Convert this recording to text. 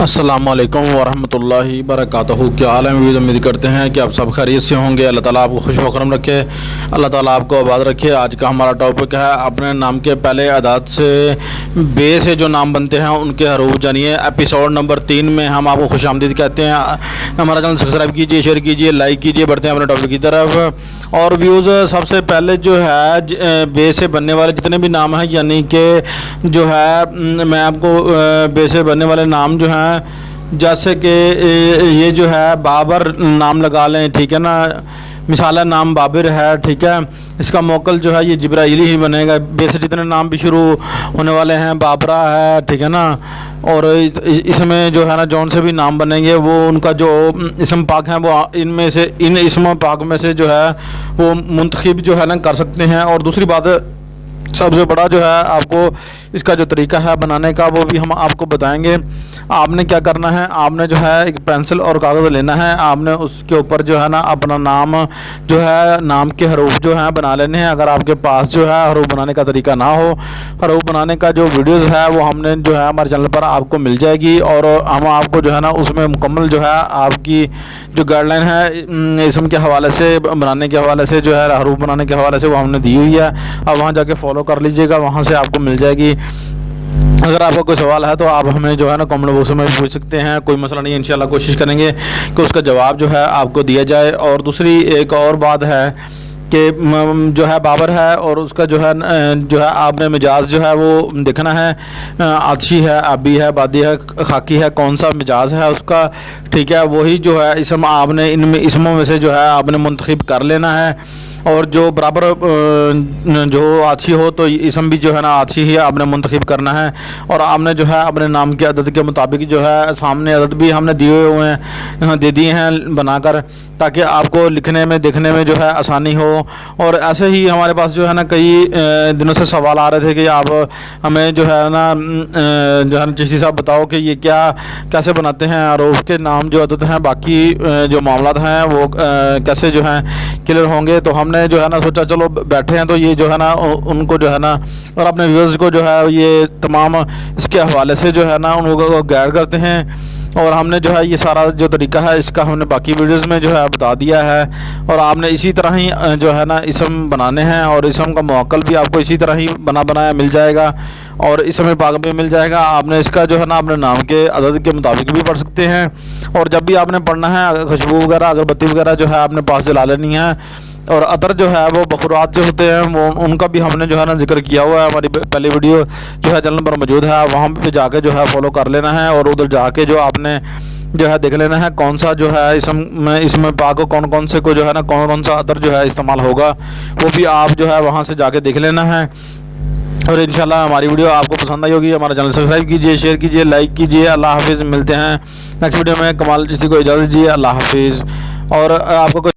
अस्सलामुअलैकुम वरहमतुल्लाहि वबरकातुहू। क्या हाल है? उम्मीद करते हैं कि आप सब खैरियत से होंगे। अल्लाह ताला आपको खुश वकरम रखे, अल्लाह ताला आपको आबाद रखे। आज का हमारा टॉपिक है अपने नाम के पहले अदाद से बे से जो नाम बनते हैं उनके हरूफ जानिए। एपिसोड नंबर 3 में हम आपको खुश आमदीद कहते हैं। हमारा चैनल सब्सक्राइब कीजिए, शेयर कीजिए, लाइक कीजिए। बढ़ते हैं अपने टॉपिक की तरफ। और व्यूज़, सबसे पहले जो है बे से बनने वाले जितने भी नाम हैं, यानी कि जो है मैं आपको बे से बनने वाले नाम जो हैं, जैसे कि ये जो है बाबर नाम लगा लें, ठीक है ना। मिसाल नाम बाबिर है, ठीक है। इसका मोकल जो है ये जिब्राइली ही बनेगा। बे से जितने नाम भी शुरू होने वाले हैं, बाबरा है, ठीक है ना। और इसमें जो है ना जौन से भी नाम बनेंगे वो उनका जो इसम पाक हैं वो इनमें से इन इसम पाक में से जो है वो मुंतखब जो है ना कर सकते हैं। और दूसरी बात, सबसे बड़ा जो है आपको इसका जो तरीका है बनाने का वो भी हम आपको बताएंगे। आपने क्या करना है, आपने जो है एक पेंसिल और कागज़ लेना है। आपने उसके ऊपर जो है ना अपना नाम जो है नाम के हरूफ जो हैं बना लेने हैं। अगर आपके पास जो है हरूफ बनाने का तरीका ना हो, हरूफ बनाने का जो वीडियोस है वो हमने जो है हमारे चैनल पर आपको मिल जाएगी। और हम आपको जो है ना उसमें मुकम्मल जो है आपकी जो गाइडलाइन है इसम के हवाले से, बनाने के हवाले से, जो है हरूफ बनाने के हवाले से वो हमने दी हुई है। अब वहाँ जाके फॉलो कर लीजिएगा, वहाँ से आपको मिल जाएगी। अगर आपका कोई सवाल है तो आप हमें जो है ना कमेंट बॉक्स में पूछ सकते हैं, कोई मसला नहीं है। इंशाल्लाह कोशिश करेंगे कि उसका जवाब जो है आपको दिया जाए। और दूसरी एक और बात है कि जो है बाबर है और उसका जो है आपने मिजाज जो है वो देखना है। आछी है, आबी है, बादी है, खाकी है, कौन सा मिजाज है उसका, ठीक है। वही जो है इसम आपने इनमें इसमों में से जो है आपने मुंतखब कर लेना है। और जो बराबर जो आछी हो तो इसम भी जो है ना आछी ही आपने मुंतखब करना है। और आपने जो है अपने नाम के अदद के मुताबिक जो है सामने अदद भी हमने दिए हुए हैं, दे दिए हैं बनाकर, ताकि आपको लिखने में देखने में जो है आसानी हो। और ऐसे ही हमारे पास जो है ना कई दिनों से सवाल आ रहे थे कि आप हमें जो है ना चिश्ती साहब बताओ कि ये कैसे बनाते हैं हरूफ के नाम जो अदद हैं, बाकी जो मामलात हैं वो कैसे जो हैं क्लियर होंगे। तो हमने जो है ना सोचा चलो बैठे हैं तो ये जो है ना उनको जो है ना और अपने व्यूअर्स को जो है ये तमाम इसके हवाले से जो है ना उनको गाइड करते हैं। और हमने जो है ये सारा जो तरीका है इसका हमने बाकी वीडियोस में जो है बता दिया है। और आपने इसी तरह ही जो है ना इसम बनाने हैं और इसम का मौकल भी आपको इसी तरह ही बनाया मिल जाएगा और इसम पाक भी मिल जाएगा। आपने इसका जो है ना अपने नाम के अदद के मुताबिक भी पढ़ सकते हैं। और जब भी आपने पढ़ना है खुशबू वगैरह अगरबत्ती वगैरह जो है आपने पास जला लेनी है। और अतर जो है वो बखुरात जो होते हैं वो उनका भी हमने जो है ना जिक्र किया हुआ है। हमारी पहली वीडियो जो है चैनल पर मौजूद है, वहाँ पे जाके जो है फॉलो कर लेना है। और उधर जाके जो आपने जो है देख लेना है कौन सा जो है इसमें पाक कौन कौन से को जो है ना कौन सा अतर जो है इस्तेमाल होगा, वो भी आप जो है वहाँ से जाके देख लेना है। और इंशाल्लाह हमारी वीडियो आपको पसंद आई होगी। हमारा चैनल सब्सक्राइब कीजिए, शेयर कीजिए, लाइक कीजिए। अल्लाह हाफिज़। मिलते हैं नेक्स्ट वीडियो में। कमाल चिश्ती को इजाज़त दीजिए। अल्लाह हाफिज़। और आपको